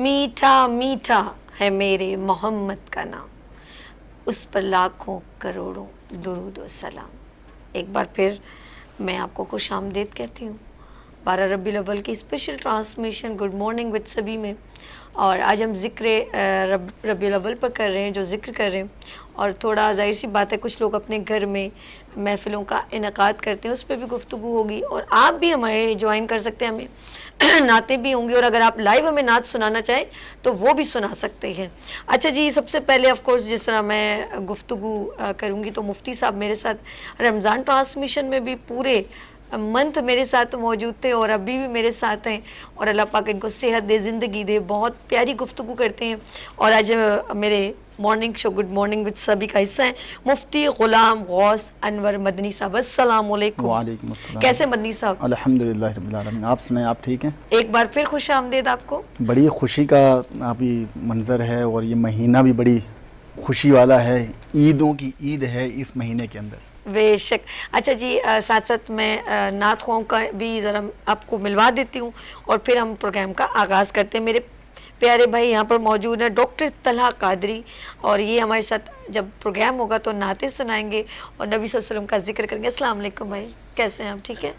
میٹھا میٹھا ہے میرے محمد کا نام، اس پر لاکھوں کروڑوں درود و سلام۔ ایک بار پھر میں آپ کو خوش آمدید کہتی ہوں 12 ربیع الاول کی special transmission good morning with سبھی میں، اور آج ہم ذکر ربیع الاول پر کر رہے ہیں، جو ذکر کر رہے ہیں، اور تھوڑا ظاہر سی بات ہے کچھ لوگ اپنے گھر میں محفلوں کا انعقاد کرتے ہیں، اس پہ بھی گفتگو ہوگی، اور آپ بھی ہمارے جوائن کر سکتے ہیں، ہمیں نعتیں بھی ہوں گی، اور اگر آپ لائیو ہمیں نعت سنانا چاہیں تو وہ بھی سنا سکتے ہیں۔ اچھا جی، سب سے پہلے آف کورس جس طرح میں گفتگو کروں گی تو مفتی صاحب میرے ساتھ رمضان ٹرانسمیشن میں بھی پورے منتھ میرے ساتھ موجود تھے، اور ابھی بھی میرے ساتھ ہیں، اور اللہ پاک ان کو صحت دے، زندگی دے، بہت پیاری گفتگو کرتے ہیں۔ اور آج میرے morning show good morning with سبھی کا حصہ ہیں مفتی غلام غوث انور مدنی صاحب۔ السلام علیکم۔ وعلیکم السلام۔ کیسے مدنی صاحب؟ الحمدللہ رب العالمین۔ آپ سنائیں، آپ ٹھیک ہیں؟ ایک بار پھر خوش آمدید آپ کو۔ بڑی خوشی کا ابھی منظر ہے، اور یہ مہینہ بھی بڑی خوشی والا ہے، عیدوں کی عید ہے اس مہینے کے اندر۔ بے شک۔ اچھا جی، ساتھ ساتھ میں نعت خواہوں کا بھی ذرا آپ کو ملوا دیتی ہوں، اور پھر ہم پروگرام کا آغاز کرتے ہیں۔ میرے پیارے بھائی یہاں پر موجود ہیں ڈاکٹر طلحہ قادری، اور یہ ہمارے ساتھ جب پروگرام ہوگا تو نعتیں سنائیں گے اور نبی صلی اللہ علیہ وسلم کا ذکر کریں گے۔ السلام علیکم بھائی، کیسے ہیں آپ؟ ٹھیک ہے۔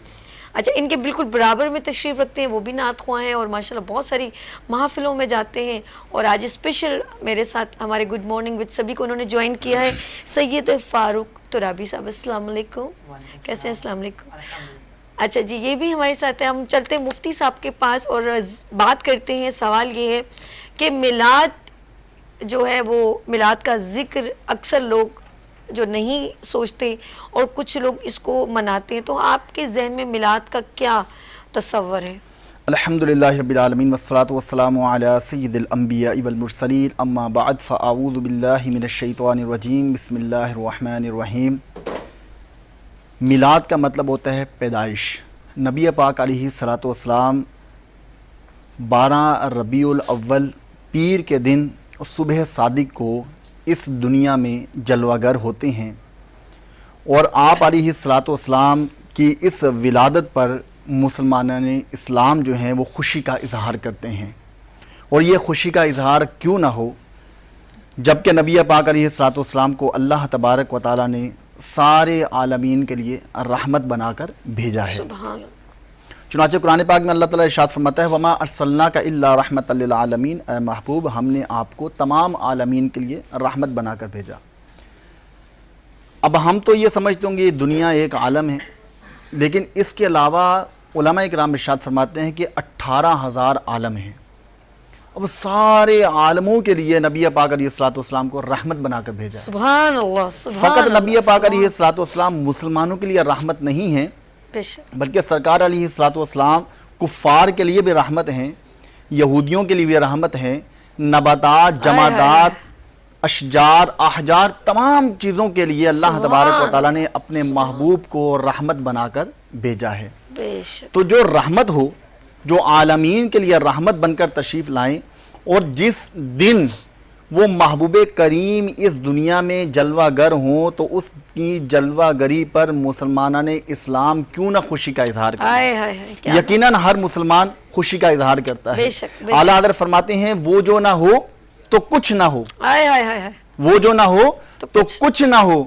اچھا، ان کے بالکل برابر میں تشریف رکھتے ہیں، وہ بھی نعت خواہ ہیں، اور ماشاءاللہ بہت ساری محافلوں میں جاتے ہیں، اور آج اسپیشل میرے ساتھ ہمارے گڈ مارننگ وتھ سبھی کو انہوں نے جوائن کیا ہے سید فاروق ترابی صاحب۔ السلام علیکم، کیسے ہیں؟ السلام علیکم۔ اچھا جی، یہ بھی ہمارے ساتھ ہیں۔ ہم چلتے ہیں مفتی صاحب کے پاس اور بات کرتے ہیں۔ سوال یہ ہے کہ میلاد جو ہے، وہ میلاد کا ذکر اکثر لوگ جو نہیں سوچتے، اور کچھ لوگ اس کو مناتے ہیں، تو آپ کے ذہن میں میلاد کا کیا تصور ہے؟ الحمدللہ رب العالمین، والصلاة والسلام علی سید الانبیاء والمرسلین، اما بعد فاعوذ باللہ من الشیطان الرجیم، بسم اللہ الرحمن الرحیم۔ میلاد کا مطلب ہوتا ہے پیدائش۔ نبی پاک علیہ الصلاۃ والسلام 12 ربیع الاول پیر کے دن صبح صادق کو اس دنیا میں جلوہ گر ہوتے ہیں، اور آپ علیہ الصلاۃ والسلام کی اس ولادت پر مسلمانان اسلام جو ہیں وہ خوشی کا اظہار کرتے ہیں۔ اور یہ خوشی کا اظہار کیوں نہ ہو جبکہ نبی پاک علیہ الصلاۃ والسلام کو اللہ تبارک و تعالیٰ نے سارے عالمین کے لیے رحمت بنا کر بھیجا ہے۔ سبحان اللہ۔ چنانچہ قرآن پاک میں اللہ تعالیٰ ارشاد فرماتا ہے وَمَا أَرْسَلْنَاكَ إِلَّا رَحْمَةً لِّلْعَالَمِينَ، اے محبوب ہم نے آپ کو تمام عالمین کے لیے رحمت بنا کر بھیجا۔ اب ہم تو یہ سمجھتے ہوں گے یہ دنیا ایک عالم ہے، لیکن اس کے علاوہ علماء اکرام ارشاد فرماتے ہیں کہ 18,000 عالم ہیں۔ اب سارے عالموں کے لیے نبی پاک علیہ الصلوۃ والسلام کو رحمت بنا کر بھیجا ہے۔ سبحان اللہ، سبحان فقط اللہ، نبی پاک علیہ الصلوۃ والسلام مسلمانوں کے لیے رحمت نہیں ہیں، بے شک، بلکہ سرکار علیہ الصلوۃ والسلام کفار کے لیے بھی رحمت ہیں، یہودیوں کے لیے بھی رحمت ہیں، نباتات، جمادات، اشجار، احجار، تمام چیزوں کے لیے اللہ تبارک و تعالیٰ نے اپنے محبوب کو رحمت بنا کر بھیجا ہے۔ بے شک۔ تو جو رحمت ہو، جو عالمین کے لیے رحمت بن کر تشریف لائیں، اور جس دن وہ محبوب کریم اس دنیا میں جلوہ گر ہوں، تو اس کی جلوہ گری پر مسلمانان اسلام کیوں نہ خوشی کا اظہار کریں۔ یقیناً ہر مسلمان خوشی کا اظہار کرتا ہے۔ بے شک، بے اعلیٰ حضرت فرماتے ہیں وہ جو نہ ہو تو کچھ نہ ہو، وہ جو نہ ہو تو کچھ نہ ہو۔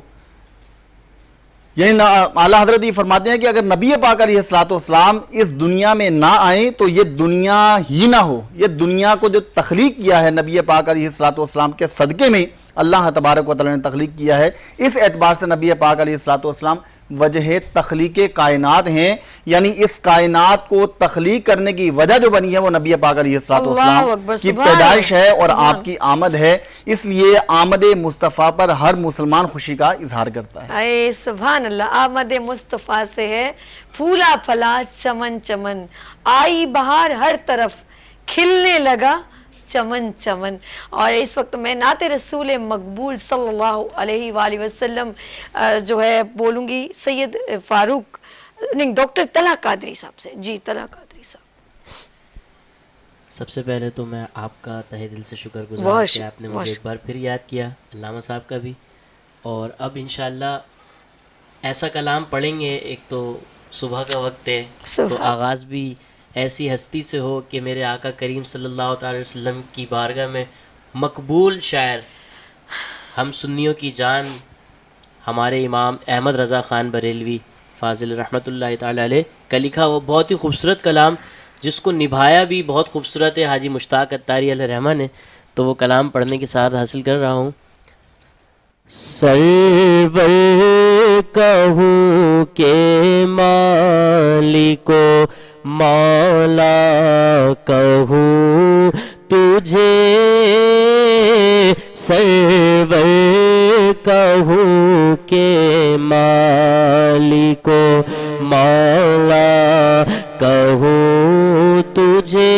یعنی اعلیٰ حضرت یہ فرماتے ہیں کہ اگر نبی پاک علیہ الصلوۃ والسلام اس دنیا میں نہ آئیں تو یہ دنیا ہی نہ ہو۔ یہ دنیا کو جو تخلیق کیا ہے نبی پاک علیہ الصلوۃ والسلام کے صدقے میں اللہ تبارک و تعالیٰ نے تخلیق کیا ہے، اس اعتبار سے نبی پاک علیہ الصلوۃ والسلام وجہ تخلیق کائنات ہیں۔ یعنی اس کائنات کو تخلیق کرنے کی وجہ جو بنی ہے وہ نبی پاک علیہ الصلوۃ والسلام کی پیدائش ہے اور آپ کی آمد ہے، اس لیے آمد مصطفیٰ پر ہر مسلمان خوشی کا اظہار کرتا ہے۔ اے سبحان اللہ، آمد مصطفیٰ سے ہے پھولا پھلا چمن چمن، آئی بہار ہر طرف کھلنے لگا چمن چمن۔ اور اس وقت میں نعت رسول مقبول صلی اللہ علیہ وآلہ وسلم جو ہے بولوں گی سید فاروق نہیں ڈاکٹر طلحہ قادری صاحب سے۔ جی طلحہ قادری صاحب۔ سب سے پہلے تو میں آپ کا تہہ دل سے شکر گزار ہوں کہ آپ نے مجھے ایک بار پھر یاد کیا، علامہ صاحب کا بھی، اور اب انشاءاللہ ایسا کلام پڑھیں گے۔ ایک تو صبح کا وقت ہے تو آغاز بھی ایسی ہستی سے ہو کہ میرے آقا کریم صلی اللہ تعالی وسلم کی بارگاہ میں مقبول شاعر، ہم سنیوں کی جان، ہمارے امام احمد رضا خان بریلوی فاضل رحمۃ اللہ تعالی علیہ کا لکھا وہ بہت ہی خوبصورت کلام، جس کو نبھایا بھی بہت خوبصورت ہے حاجی مشتاق اتاری علیہ رحمہ نے. تو وہ کلام پڑھنے کی سعادت حاصل کر رہا ہوں. سرور کہوں کہ مالکو مولا کہوں تجھے، سرور کہوں کہ مالکو مولا کہوں تجھے،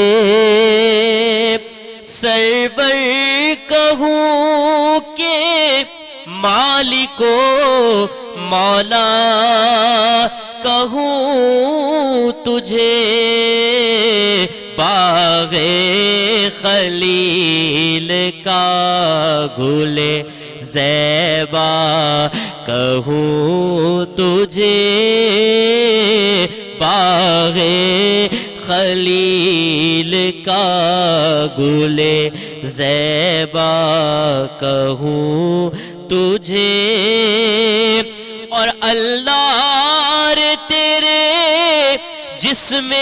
سرور کہوں کہ مالکو مولا کہوں تجھے، باغ خلیل کا گل زیبا کہوں تجھے، باغ خلیل کا گل زیبا کہوں تجھے، اور اللہ رے تیرے جسم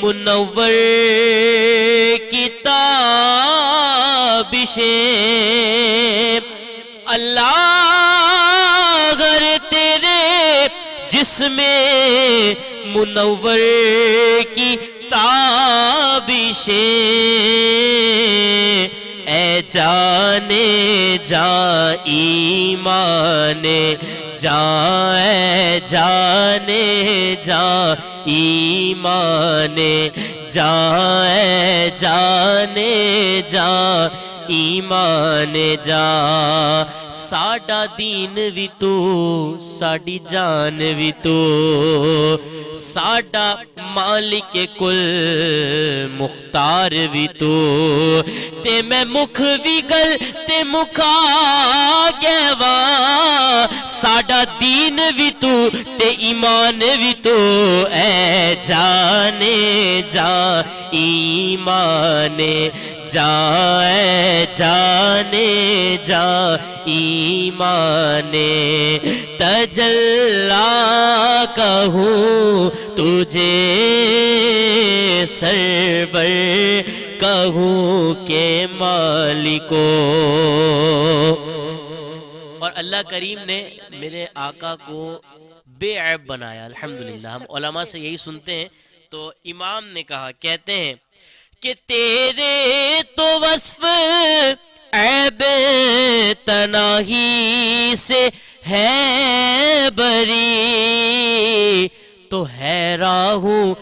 منور کی تابشیں، اللہ گر تیرے جسم منور کی تابشیں، اے جانے جاں ایمان جاں، اے جانے جاں ایمان جاں، اے جانے جاں ایمان جاں، ساڈا دین بھی تو ساڈی جان بھی تو، ساڈا مالک کل مختار بھی تو، تے میں مکھ بھی گل تے مکھا گیوا، ساڈا دین بھی تو تے ایمان بھی تو، اے جانے جاں ایمان جاں، اے جانے جاں ایمان تجلا کہوں تجھے، سرور کہوں کہ مالکو. اور اللہ کریم نے میرے آقا کو بے عیب بنایا الحمدللہ. ہم علماء سے یہی سنتے ہیں. تو امام نے کہا، کہتے ہیں کہ تیرے تو وصف عیب تناہی سے ہے بری، تو حیراں ہوں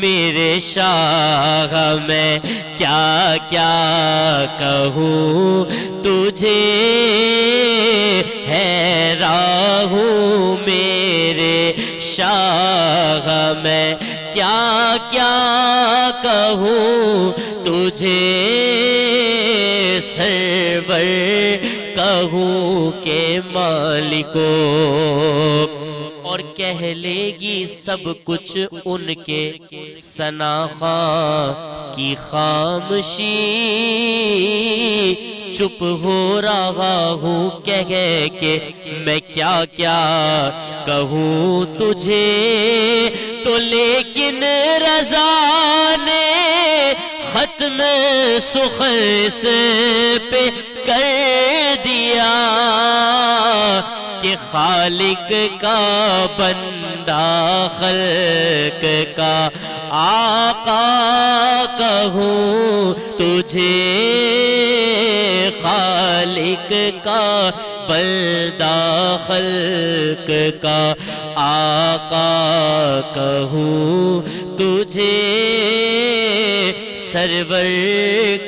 میرے شاہ میں کیا کیا کہوں تجھے، حیراں ہوں میرے شاہ میں کیا کیا کہوں تجھے، سرور کہوں کہ مالکو. اور کہہ لے گی سب کچھ ان کے ثنا خواں کی خاموشی، چپ ہو رہا ہوں کہہ کے میں کیا کیا کہوں تجھے، تو لیکن رضا نے ختم سخن سے پہ کر دیا کہ خالق کا بندہ خلق کا آقا کہوں تجھے، خالق کا بندہ خلق کا آقا کہوں تجھے، سرور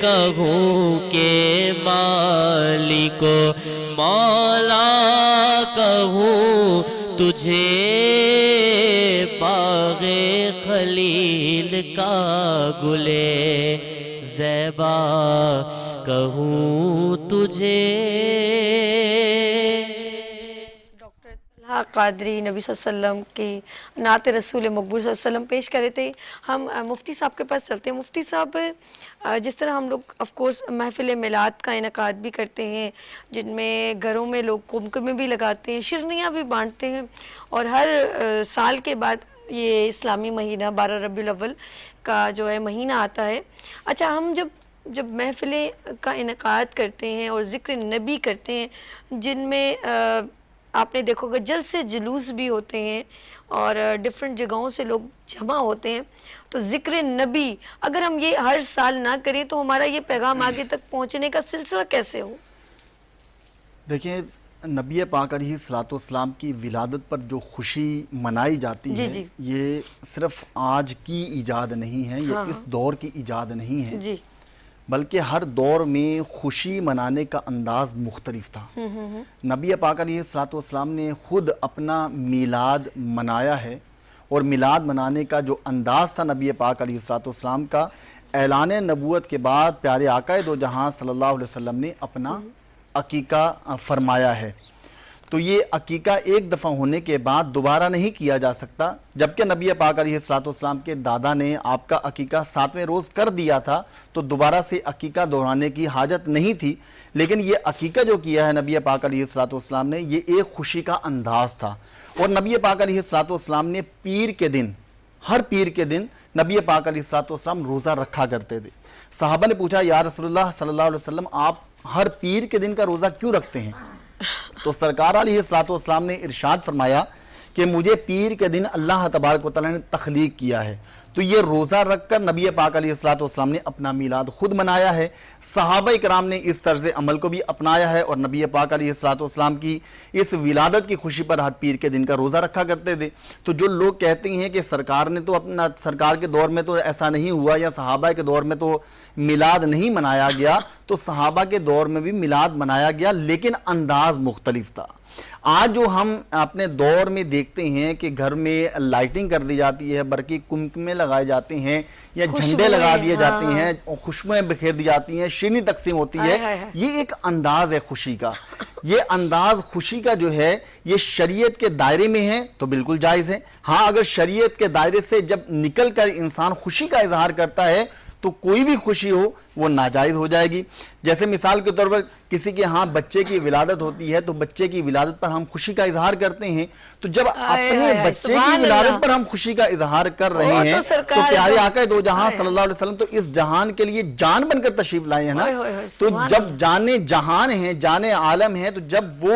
کہوں کہ مالکو مولا کہوں تجھے، باغ خلیل کا گلے زیبا کہوں تجھے. ڈاکٹر اللہ قادری نبی صلی اللہ علیہ وسلم کی نعت رسول مقبول صلی اللہ علیہ وسلم پیش کر رہے تھے. ہم مفتی صاحب کے پاس چلتے ہیں. مفتی صاحب، جس طرح ہم لوگ آف کورس محفل میلاد کا انعقاد بھی کرتے ہیں، جن میں گھروں میں لوگ قمقمے بھی لگاتے ہیں، شرنیاں بھی بانٹتے ہیں، اور ہر سال کے بعد یہ اسلامی مہینہ 12 ربیع الاول کا جو ہے مہینہ آتا ہے. اچھا، ہم جب محفلیں کا انعقاد کرتے ہیں اور ذکر نبی کرتے ہیں، جن میں آپ نے دیکھو گے جلسے جلوس بھی ہوتے ہیں اور ڈفرینٹ جگہوں سے لوگ جمع ہوتے ہیں، تو ذکر نبی اگر ہم یہ ہر سال نہ کریں تو ہمارا یہ پیغام آگے تک پہنچنے کا سلسلہ کیسے ہو؟ دیکھیں، نبی پاک علیہ الصلوۃ والسلام کی ولادت پر جو خوشی منائی جاتی جی ہے، جی یہ صرف آج کی ایجاد نہیں ہے، یہ اس دور کی ایجاد نہیں ہے، جی بلکہ ہر دور میں خوشی منانے کا انداز مختلف تھا. نبی پاک علیہ الصلوۃ والسلام نے خود اپنا میلاد منایا ہے، اور میلاد منانے کا جو انداز تھا نبی پاک علیہ الصلوۃ والسلام کا، اعلان نبوت کے بعد پیارے آقا دو جہاں صلی اللہ علیہ وسلم نے اپنا عقیقہ فرمایا ہے. تو یہ عقیقہ ایک دفعہ ہونے کے بعد دوبارہ نہیں کیا جا سکتا، جبکہ نبی پاک علیہ الصلوۃ والسلام کے دادا نے آپ کا عقیقہ 7ویں روز کر دیا تھا، تو دوبارہ سے عقیقہ دہرانے کی حاجت نہیں تھی. لیکن یہ عقیقہ جو کیا ہے نبی پاک علیہ الصلوۃ والسلام نے، یہ ایک خوشی کا انداز تھا. اور نبی پاک علیہ الصلوۃ والسلام نے پیر کے دن، ہر پیر کے دن نبی پاک علیہ الصلوۃ والسلام روزہ رکھا کرتے تھے. صحابہ نے پوچھا، یا رسول اللہ صلی اللہ علیہ وسلم، آپ ہر پیر کے دن کا روزہ کیوں رکھتے ہیں؟ تو سرکار علیہ الصلوۃ والسلام نے ارشاد فرمایا کہ مجھے پیر کے دن اللہ تبارک و تعالیٰ نے تخلیق کیا ہے. تو یہ روزہ رکھ کر نبی پاک علیہ الصلوۃ والسلام نے اپنا میلاد خود منایا ہے. صحابہ کرام نے اس طرز عمل کو بھی اپنایا ہے، اور نبی پاک علیہ الصلوۃ والسلام کی اس ولادت کی خوشی پر ہر پیر کے دن کا روزہ رکھا کرتے تھے. تو جو لوگ کہتے ہیں کہ سرکار نے تو اپنا، سرکار کے دور میں تو ایسا نہیں ہوا، یا صحابہ کے دور میں تو میلاد نہیں منایا گیا، تو صحابہ کے دور میں بھی میلاد منایا گیا، لیکن انداز مختلف تھا. آج جو ہم اپنے دور میں دیکھتے ہیں کہ گھر میں لائٹنگ کر دی جاتی ہے، برقی قمقمے لگائے جاتے ہیں، یا جھنڈے لگا دیے جاتے ہیں، خوشبوئیں بکھیر دی جاتی ہیں، شیرنی تقسیم ہوتی ہے، یہ ایک انداز ہے خوشی کا. یہ انداز خوشی کا جو ہے، یہ شریعت کے دائرے میں ہے تو بالکل جائز ہے. ہاں، اگر شریعت کے دائرے سے جب نکل کر انسان خوشی کا اظہار کرتا ہے تو کوئی بھی خوشی ہو وہ ناجائز ہو جائے گی. جیسے مثال کے طور پر کسی کے ہاں بچے کی ولادت ہوتی ہے، تو بچے کی ولادت پر ہم خوشی کا اظہار کرتے ہیں. تو جب اپنے بچے کی ولادت پر ہم خوشی کا اظہار کر رہے ہیں تو پیارے آقا دو جہاں صلی اللہ علیہ وسلم تو اس جہان کے لیے جان بن کر تشریف لائے ہیں نا. تو جب جان جہان ہیں، جان عالم ہیں، تو جب وہ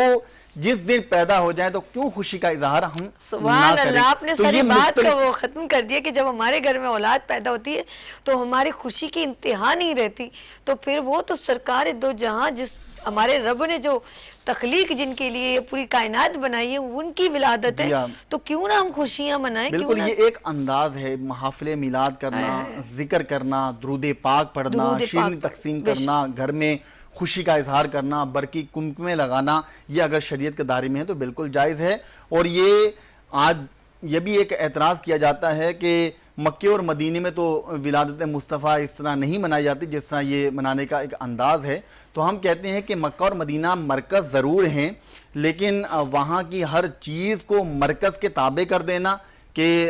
جس دن پیدا ہو جائے تو کیوں خوشی کا اظہار ہم سبحان اللہ. آپ نے ساری بات کا وہ ختم کر دیا کہ جب ہمارے گھر میں اولاد پیدا ہوتی ہے تو ہماری خوشی کی انتہا نہیں رہتی. تو پھر وہ تو سرکار دو جہاں، جس ہمارے رب نے جو تخلیق جن کے لیے پوری کائنات بنائی ہے، ان کی ولادت ہے، تو کیوں نہ ہم خوشیاں منائیں. بالکل، یہ ایک انداز ہے محافل میلاد کرنا، ذکر کرنا، درود پاک پڑھنا، شیرنی تقسیم کرنا، گھر میں خوشی کا اظہار کرنا، برقی قمقمے لگانا. یہ اگر شریعت کے دائرے میں ہے تو بالکل جائز ہے. اور یہ آج یہ بھی ایک اعتراض کیا جاتا ہے کہ مکے اور مدینے میں تو ولادت مصطفیٰ اس طرح نہیں منائی جاتی جس طرح یہ منانے کا ایک انداز ہے. تو ہم کہتے ہیں کہ مکہ اور مدینہ مرکز ضرور ہیں، لیکن وہاں کی ہر چیز کو مرکز کے تابع کر دینا کہ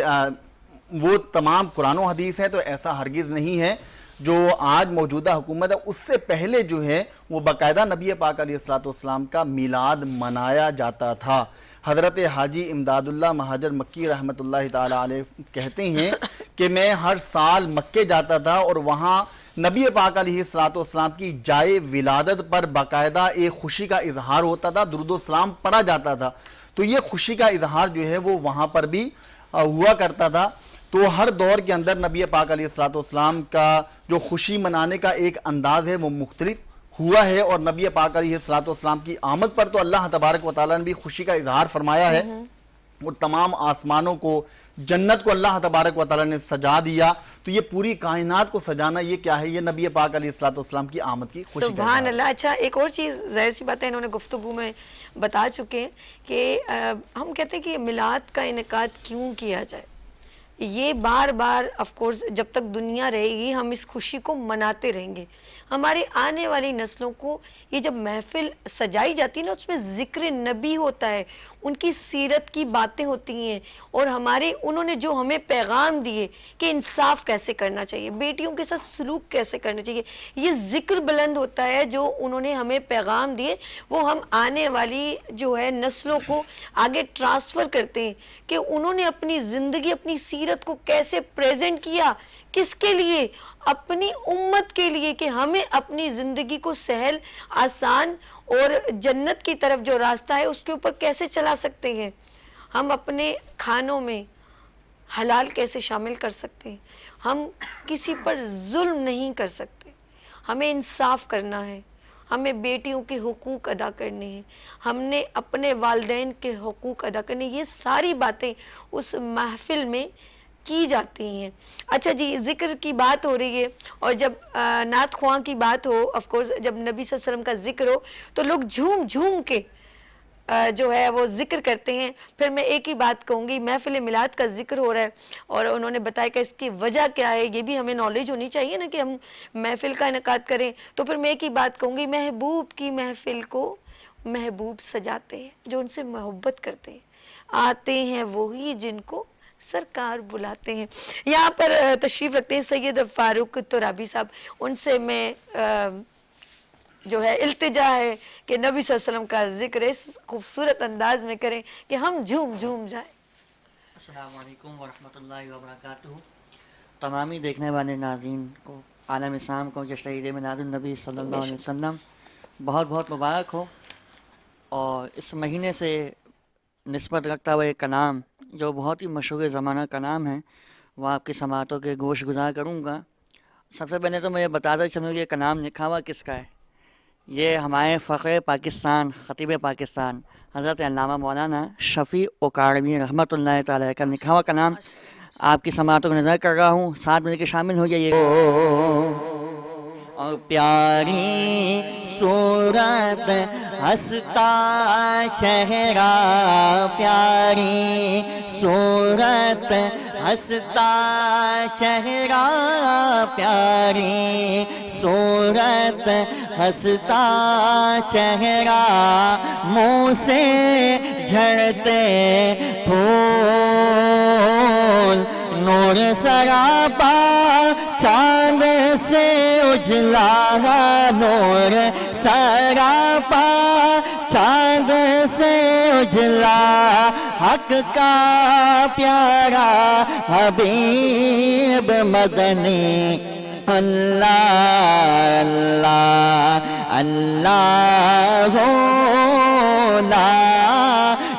وہ تمام قرآن و حدیث ہے، تو ایسا ہرگز نہیں ہے. جو آج موجودہ حکومت ہے، اس سے پہلے جو ہے وہ باقاعدہ نبی پاک علیہ الصلوۃ والسلام کا میلاد منایا جاتا تھا. حضرت حاجی امداد اللہ مہاجر مکی رحمۃ اللہ تعالی علیہ کہتے ہیں کہ میں ہر سال مکے جاتا تھا، اور وہاں نبی پاک علیہ الصلوۃ والسلام کی جائے ولادت پر باقاعدہ ایک خوشی کا اظہار ہوتا تھا، درود و سلام پڑھا جاتا تھا. تو یہ خوشی کا اظہار جو ہے وہ وہاں پر بھی ہوا کرتا تھا. تو ہر دور کے اندر نبی پاک علیہ الصلوۃ والسلام کا جو خوشی منانے کا ایک انداز ہے وہ مختلف ہوا ہے. اور نبی پاک علیہ الصلوۃ والسلام کی آمد پر تو اللہ تبارک و تعالیٰ نے بھی خوشی کا اظہار فرمایا ہے. وہ تمام آسمانوں کو، جنت کو اللہ تبارک و تعالیٰ نے سجا دیا. تو یہ پوری کائنات کو سجانا یہ کیا ہے؟ یہ نبی پاک علیہ الصلوۃ والسلام کی آمد کی خوشی. سبحان اللہ. اچھا، ایک اور چیز ظاہر سی بات ہے انہوں نے گفتگو میں بتا چکے ہیں کہ ہم کہتے ہیں کہ میلاد کا انعقاد کیوں کیا جائے. یہ بار بار آف کورس جب تک دنیا رہے گی ہم اس خوشی کو مناتے رہیں گے. ہمارے آنے والی نسلوں کو یہ جب محفل سجائی جاتی ہے نا اس میں ذکر نبی ہوتا ہے, ان کی سیرت کی باتیں ہوتی ہیں, اور انہوں نے جو ہمیں پیغام دیے کہ انصاف کیسے کرنا چاہیے, بیٹیوں کے ساتھ سلوک کیسے کرنا چاہیے, یہ ذکر بلند ہوتا ہے جو انہوں نے ہمیں پیغام دیے, وہ ہم آنے والی جو ہے نسلوں کو آگے ٹرانسفر کرتے ہیں کہ انہوں نے اپنی زندگی اپنی سیرت کو کیسے پریزنٹ کیا, کس کے لیے, اپنی امت کے لیے, کہ ہمیں اپنی زندگی کو سہل آسان اور جنت کی طرف جو راستہ ہے اس کے اوپر کیسے چلا سکتے ہیں, ہم اپنے کھانوں میں حلال کیسے شامل کر سکتے ہیں, ہم کسی پر ظلم نہیں کر سکتے, ہمیں انصاف کرنا ہے, ہمیں بیٹیوں کے حقوق ادا کرنے ہیں, ہم نے اپنے والدین کے حقوق ادا کرنے, یہ ساری باتیں اس محفل میں کی جاتی ہیں. اچھا جی, ذکر کی بات ہو رہی ہے اور جب نعت خواں کی بات ہو, آف کورس جب نبی صلی اللہ علیہ وسلم کا ذکر ہو تو لوگ جھوم جھوم کے جو ہے وہ ذکر کرتے ہیں. پھر میں ایک ہی بات کہوں گی, محفل میلاد کا ذکر ہو رہا ہے اور انہوں نے بتایا کہ اس کی وجہ کیا ہے, یہ بھی ہمیں نالج ہونی چاہیے نا کہ ہم محفل کا انعقاد کریں. تو پھر میں ایک ہی بات کہوں گی, محبوب کی محفل کو محبوب سجاتے ہیں جو ان سے محبت کرتے ہیں, آتے ہیں وہی جن کو سرکار بلاتے ہیں. یہاں پر تشریف رکھتے ہیں سید فاروق ترابی صاحب, ان سے میں جو ہے التجا ہے کہ نبی صلی اللہ علیہ وسلم کا ذکر اس خوبصورت انداز میں کریں کہ ہم جھوم جھوم جائیں. السلام علیکم ورحمۃ اللہ وبرکاتہ. تمامی دیکھنے والے ناظرین کو عالم اسلام کو جشن میلاد النبی صلی اللہ علیہ وسلم بہت بہت مبارک ہو. اور اس مہینے سے نسبت رکھتا ہوا ایک کلام جو بہت ہی مشہور زمانہ کلام ہے وہ آپ کی سماعتوں کے گوش گزار کروں گا. سب سے پہلے تو میں یہ بتاتا چلوں کہ یہ کلام لکھا ہوا کس کا ہے. یہ ہمارے فخر پاکستان خطیب پاکستان حضرت علامہ مولانا شفیع اکاڑوی رحمۃ اللہ تعالی کا لکھا ہوا کلام آپ کی سماعتوں کو نظر کر رہا ہوں. 7 بجے کے شامل ہو جائیے. اور پیاری صورت ہنستا چہرہ, پیاری صورت ہنستا چہرہ, پیاری صورت ہنستا چہرہ, منہ سے جھڑتے پھول, نور سراپا چاند سے اجلا, نور سراپا چاند سے اجلا, حق کا پیارا حبیب مدنی. اللہ اللہ اللہ لا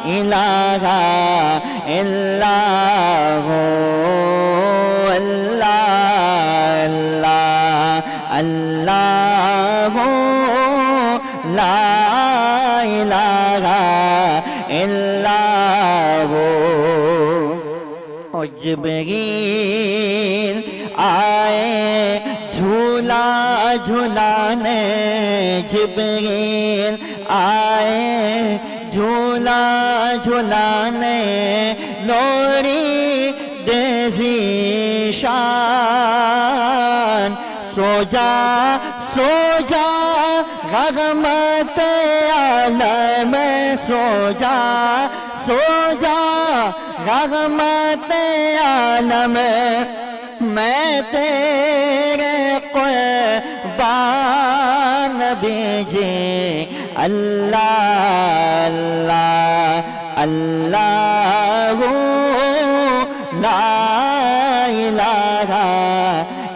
الہ الا اللہ لا الہ الا ہو. اور جبریل آئے جھولا جھولانے, جبریل آئے جھولا جھولانے, لوری دیزی شان, سو جا سو جا رحمت عالم, سو جا سو جا رحمت عالم, میں تیرے قربان بھیجے. اللہ اللہ اللہ لا الہ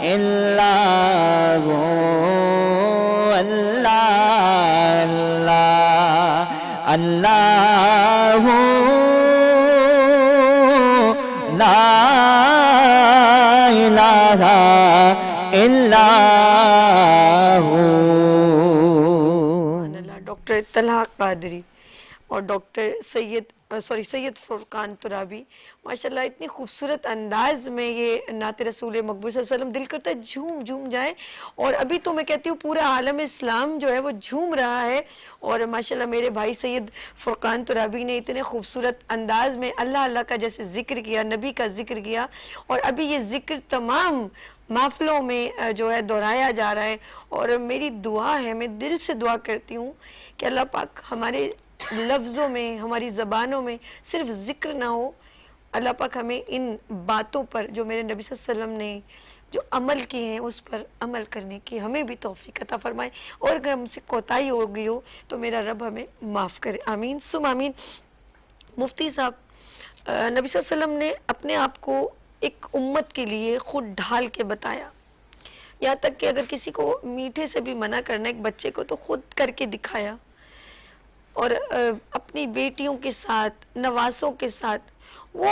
الا اللہ اللہ لا الہ الا ہو. ڈاکٹر طلحہ قادری, اور ڈاکٹر سید فرقان ترابی ماشاءاللہ اتنی خوبصورت انداز میں یہ نعت رسول مقبول صلی اللہ علیہ وسلم، دل کرتا ہے جھوم جھوم جائے. اور ابھی تو میں کہتی ہوں پورا عالم اسلام جو ہے وہ جھوم رہا ہے. اور ماشاءاللہ میرے بھائی سید فرقان ترابی نے اتنے خوبصورت انداز میں اللہ کا جیسے ذکر کیا، نبی کا ذکر کیا، اور ابھی یہ ذکر تمام محفلوں میں جو ہے دہرایا جا رہا ہے. اور میری دعا ہے، میں دل سے دعا کرتی ہوں کہ اللہ پاک ہمارے لفظوں میں، ہماری زبانوں میں صرف ذکر نہ ہو. اللہ پاک ہمیں ان باتوں پر جو میرے نبی صلی اللہ علیہ وسلم نے جو عمل کیے ہیں اس پر عمل کرنے کی ہمیں بھی توفیق عطا فرمائے. اور اگر ہم سے کوتاہی ہو گئی ہو تو میرا رب ہمیں معاف کرے. آمین سم آمین. مفتی صاحب، نبی صلی اللہ علیہ وسلم نے اپنے آپ کو ایک امت کے لیے خود ڈھال کے بتایا، یہاں تک کہ اگر کسی کو میٹھے سے بھی منع کرنا ایک بچے کو تو خود کر کے دکھایا. اور اپنی بیٹیوں کے ساتھ، نواسوں کے ساتھ، وہ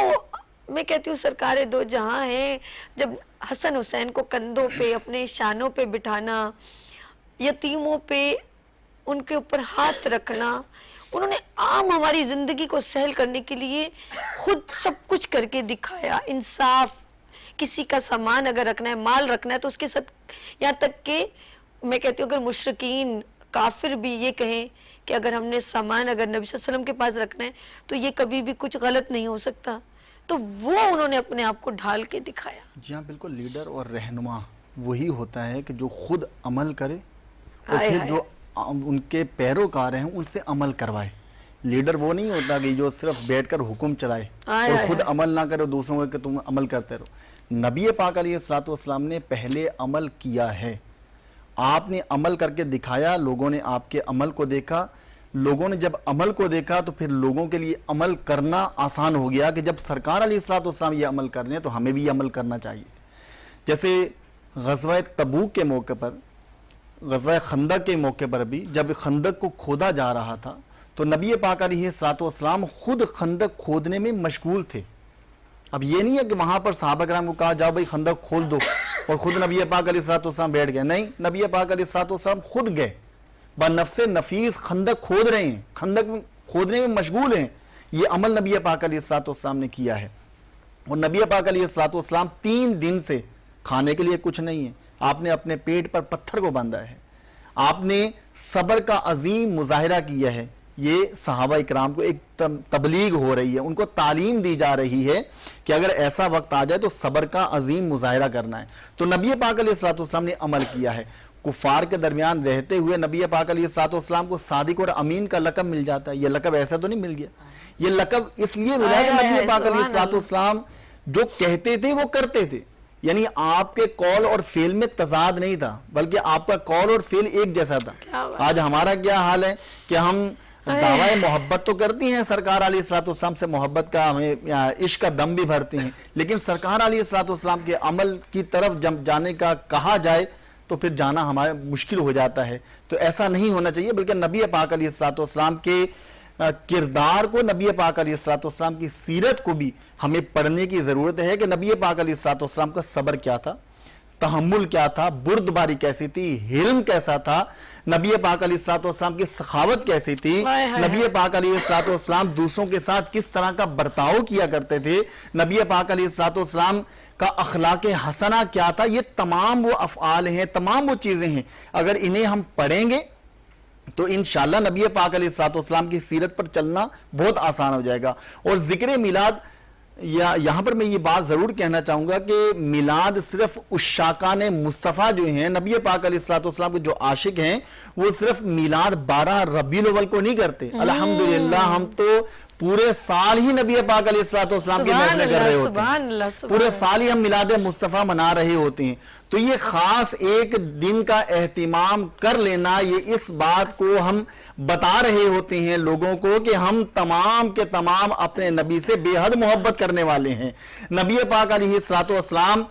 میں کہتی ہوں سرکار دو جہاں ہیں. جب حسن حسین کو کندھوں پہ اپنے شانوں پہ بٹھانا، یتیموں پہ ان کے اوپر ہاتھ رکھنا، انہوں نے عام ہماری زندگی کو سہل کرنے کے لیے خود سب کچھ کر کے دکھایا. انصاف، کسی کا سامان اگر رکھنا ہے، مال رکھنا ہے تو اس کے ساتھ، یہاں تک کہ میں کہتی ہوں اگر مشرکین کافر بھی یہ کہیں کہ اگر ہم نے سامان اگر نبی صلی اللہ علیہ وسلم کے پاس رکھنا ہے تو یہ کبھی بھی کچھ غلط نہیں ہو سکتا، تو وہ انہوں نے اپنے آپ کو ڈھال کے دکھایا. جی ہاں بالکل، لیڈر اور رہنما وہی ہوتا ہے کہ جو خود عمل کرے اور پھر جو ان کے پیروکار ہیں ان سے عمل کروائے. لیڈر وہ نہیں ہوتا کہ جو صرف بیٹھ کر حکم چلائے اور خود عمل نہ کرے دوسروں کو کہ تم عمل کرتے رہو. نبی پاک علیہ الصلوۃ والسلام نے پہلے عمل کیا ہے، آپ نے عمل کر کے دکھایا، لوگوں نے آپ کے عمل کو دیکھا. لوگوں نے جب عمل کو دیکھا تو پھر لوگوں کے لیے عمل کرنا آسان ہو گیا کہ جب سرکار علیہ الصلوۃ والسلام یہ عمل کر رہے ہیں تو ہمیں بھی یہ عمل کرنا چاہیے. جیسے غزوہ تبوک کے موقع پر، غزوہ خندق کے موقع پر بھی جب خندق کو کھودا جا رہا تھا تو نبی پاک علیہ الصلوۃ والسلام خود خندق کھودنے میں مشغول تھے. اب یہ نہیں ہے کہ وہاں پر صحابہ کرام کو کہا جاؤ بھائی خندق کھول دو اور خود نبی پاک علیہ الصلوۃ والسلام بیٹھ گئے. نہیں، نبی پاک علیہ الصلوۃ والسلام خود گئے، بنفس نفیس خندق کھود رہے ہیں، خندق کھودنے میں مشغول ہیں. یہ عمل نبی پاک علیہ الصلوۃ والسلام نے کیا ہے. اور نبی پاک علیہ الصلوۃ والسلام 3 دن سے کھانے کے لیے کچھ نہیں ہے، آپ نے اپنے پیٹ پر پتھر کو باندھا ہے، آپ نے صبر کا عظیم مظاہرہ کیا ہے. یہ صحابہ اکرام کو ایک تبلیغ ہو رہی ہے، ان کو تعلیم دی جا رہی ہے کہ اگر ایسا وقت آ جائے تو صبر کا عظیم مظاہرہ کرنا ہے. تو نبی پاک علیہ الصلوۃ والسلام نے عمل کیا ہے. کفار کے درمیان رہتے ہوئے نبی پاک علیہ الصلوۃ والسلام کو صادق اور امین کا لقب مل جاتا ہے. یہ لقب ایسا تو نہیں مل گیا، یہ لقب اس لیے ملا کہ نبی پاک علیہ الصلوۃ والسلام جو کہتے تھے وہ کرتے تھے. یعنی آپ کے قول اور فعل میں تضاد نہیں تھا، بلکہ آپ کا قول اور فعل ایک جیسا تھا. آج ہمارا کیا حال ہے کہ ہم دعوی محبت تو کرتی ہیں، سرکار علیہ الصلوۃ والسلام سے محبت کا، ہمیں عشق کا دم بھی بھرتی ہیں، لیکن سرکار علیہ الصلوۃ والسلام کے عمل کی طرف جب جانے کا کہا جائے تو پھر جانا ہمارا مشکل ہو جاتا ہے. تو ایسا نہیں ہونا چاہیے، بلکہ نبی پاک علیہ الصلوۃ والسلام کے کردار کو، نبی پاک علیہ الصلوۃ والسلام کی سیرت کو بھی ہمیں پڑھنے کی ضرورت ہے کہ نبی پاک علیہ الصلوۃ والسلام کا صبر کیا تھا، تحمل کیا تھا، بردباری کیسی تھی، حلم کیسا تھا، نبی پاک علیہ الصلوۃ والسلام کی سخاوت کیسی تھی، نبی پاک علیہ الصلوۃ والسلام دوسروں کے ساتھ کس طرح کا برتاؤ کیا کرتے تھے، نبی پاک علیہ الصلوۃ والسلام کا اخلاق حسنہ کیا تھا. یہ تمام وہ افعال ہیں، تمام وہ چیزیں ہیں، اگر انہیں ہم پڑھیں گے تو انشاءاللہ نبی پاک علیہ الصلوۃ والسلام کی سیرت پر چلنا بہت آسان ہو جائے گا. اور ذکر میلاد، یہاں پر میں یہ بات ضرور کہنا چاہوں گا کہ میلاد صرف عشاقان مصطفیٰ جو ہیں، نبی پاک علیہ الصلوۃ والسلام کے جو عاشق ہیں، وہ صرف میلاد 12 ربیع الاول کو نہیں کرتے. الحمدللہ ہم تو پورے سال ہی نبی پاک علیہ الصلوۃ والسلام کی محفلیں کر رہے ہوتے ہیں، پورے سال ہی ہم میلاد مصطفیٰ منا رہے ہوتے ہیں. تو یہ خاص ایک دن کا اہتمام کر لینا، یہ اس بات کو ہم بتا رہے ہوتے ہیں لوگوں کو کہ ہم تمام کے تمام اپنے نبی سے بے حد محبت کرنے والے ہیں. نبی پاک علیہ الصلوۃ والسلام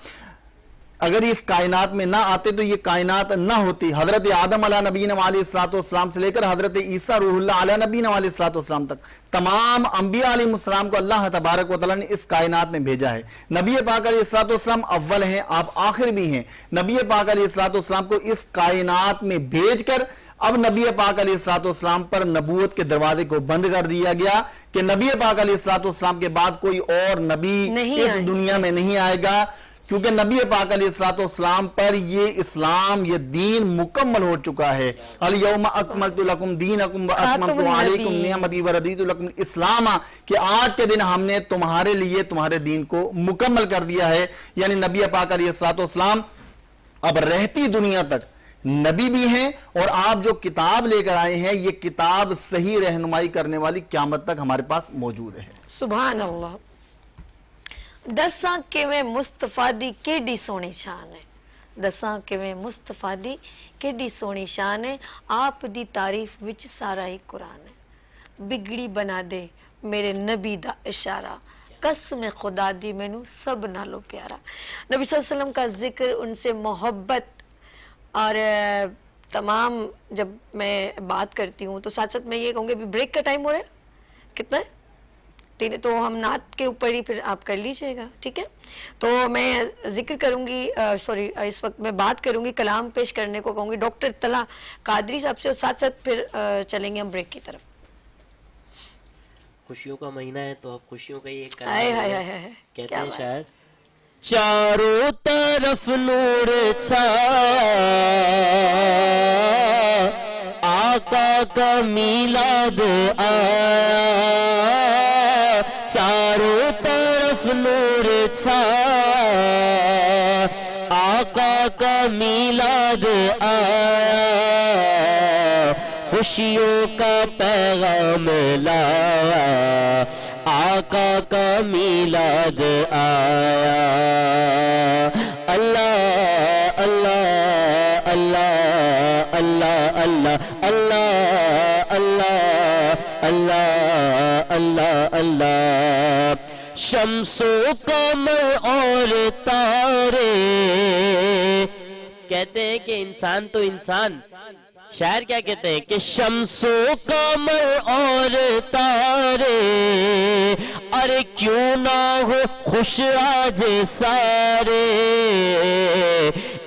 اگر اس کائنات میں نہ آتے تو یہ کائنات نہ ہوتی. حضرت آدم علیہ نبینا علیہ الصلوۃ والسلام سے لے کر حضرت عیسیٰ روح اللہ علیہ نبینا علیہ الصلوۃ والسلام تک تمام انبیاء علیہ السلام کو اللہ تبارک و تعالیٰ نے اس کائنات میں بھیجا ہے. نبی پاک علیہ الصلوۃ والسلام اول ہیں، آپ آخر بھی ہیں. نبی پاک علیہ الصلوۃ والسلام کو اس کائنات میں بھیج کر اب نبی پاک علیہ السلام پر نبوت کے دروازے کو بند کر دیا گیا کہ نبی پاک علیہ السلام کے بعد کوئی اور نبی اس دنیا میں نہیں آئے گا، کیونکہ نبی پاک علیہ السلام پر یہ اسلام، یہ دین مکمل ہو چکا ہے۔ الیوم اکملت لکم دینکم واتممت علیکم نعمتی ورضیت لکم الاسلام، کہ آج کے دن ہم نے تمہارے لیے تمہارے دین کو مکمل کر دیا ہے۔ یعنی نبی پاک علیہ السلام اب رہتی دنیا تک نبی بھی ہیں، اور آپ جو کتاب لے کر آئے ہیں یہ کتاب صحیح رہنمائی کرنے والی قیامت تک ہمارے پاس موجود ہے۔ سبحان اللہ۔ دساں کیویں مصطفیٰ دی کیڈی سونی شان ہے، دساں کیویں مصطفیٰ دی کیڈی سونی شان ہے، آپ دی تعریف وچ سارا ہی قرآن ہے۔ بگڑی بنا دے میرے نبی دا اشارہ، قسم خدا دی مینوں سب نالو پیارا۔ نبی صلی اللہ علیہ وسلم کا ذکر، ان سے محبت، اور تمام جب میں بات کرتی ہوں تو ساتھ ساتھ میں یہ کہوں گی ابھی بریک کا ٹائم ہو رہا ہے کتنا ہے؟ 3، تو ہم نعت کے اوپر ہی پھر آپ کر لیجئے گا، ٹھیک ہے؟ تو میں ذکر کروں گی، اس وقت میں بات کروں گی، کلام پیش کرنے کو کہوں گی ڈاکٹر طلحہ قادری صاحب سے، اور ساتھ ساتھ پھر چلیں گے ہم بریک کی طرف۔ خوشیوں کا مہینہ ہے تو اب خوشیوں کا یہ کیا کہتے ہیں بات۔ شاعر، چاروں طرف نور چھایا، آقا کا میلاد آیا، چاروں طرف نور چھایا، آقا کا میلاد آیا، خوشیوں کا پیغام لایا، آقا کا میلاد آیا۔ اللہ اللہ اللہ اللہ اللہ اللہ اللہ اللہ اللہ اللہ، شمس و قمر اور تارے، کہتے ہیں کہ انسان تو انسان، شاعر کیا کہتے ہیں کہ شمس و قمر اور تارے، ارے کیوں نہ ہو خوش آج سارے،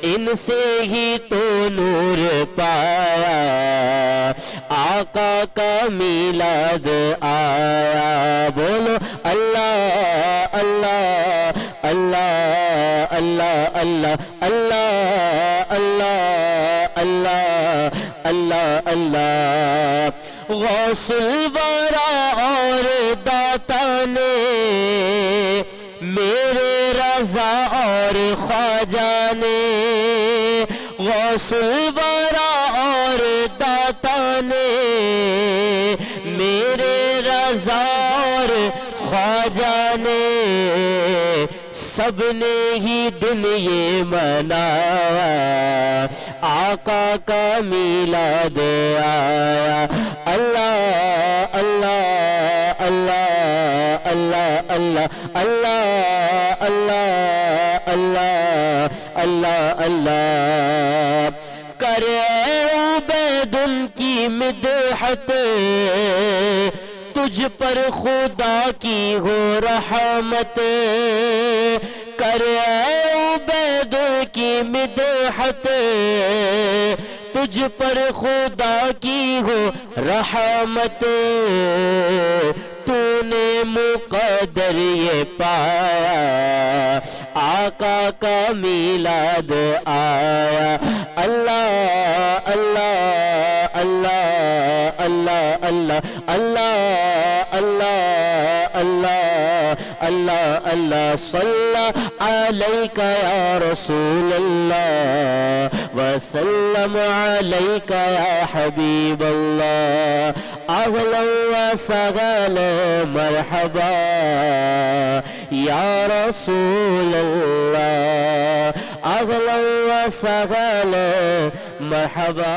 ان سے ہی تو نور پایا، آقا کا میلاد آیا۔ بولو اللہ اللہ اللہ اللہ اللہ اللہ اللہ اللہ اللہ اللہ، غوث الورا اور داتا نے، میرے رضا اور خواجہ نے، غوث الورا اور داتا نے، میرے رضا اور خواجہ نے، سب نے ہی دن یہ منایا، آقا کا میلاد آیا۔ اللہ اللہ اللہ اللہ اللہ اللہ اللہ اللہ اللہ اللہ، کرے عبید ان کی مدحت، تجھ پر خدا کی ہو رحمت، کرے عبید کی مدحت، تجھ پر خدا کی ہو رحمت، تو نے مقدر یہ پایا، آقا کا میلاد آیا۔ اللہ اللہ اللہ اللہ اللہ اللہ اللہ اللہ اللہ اللہ، صلی علیک یا رسول اللہ وسلم علیک یا حبیب اللہ، اہلا وسہلا مرحبا یا رسول اللہ، اہلا وسہلا مرحبا۔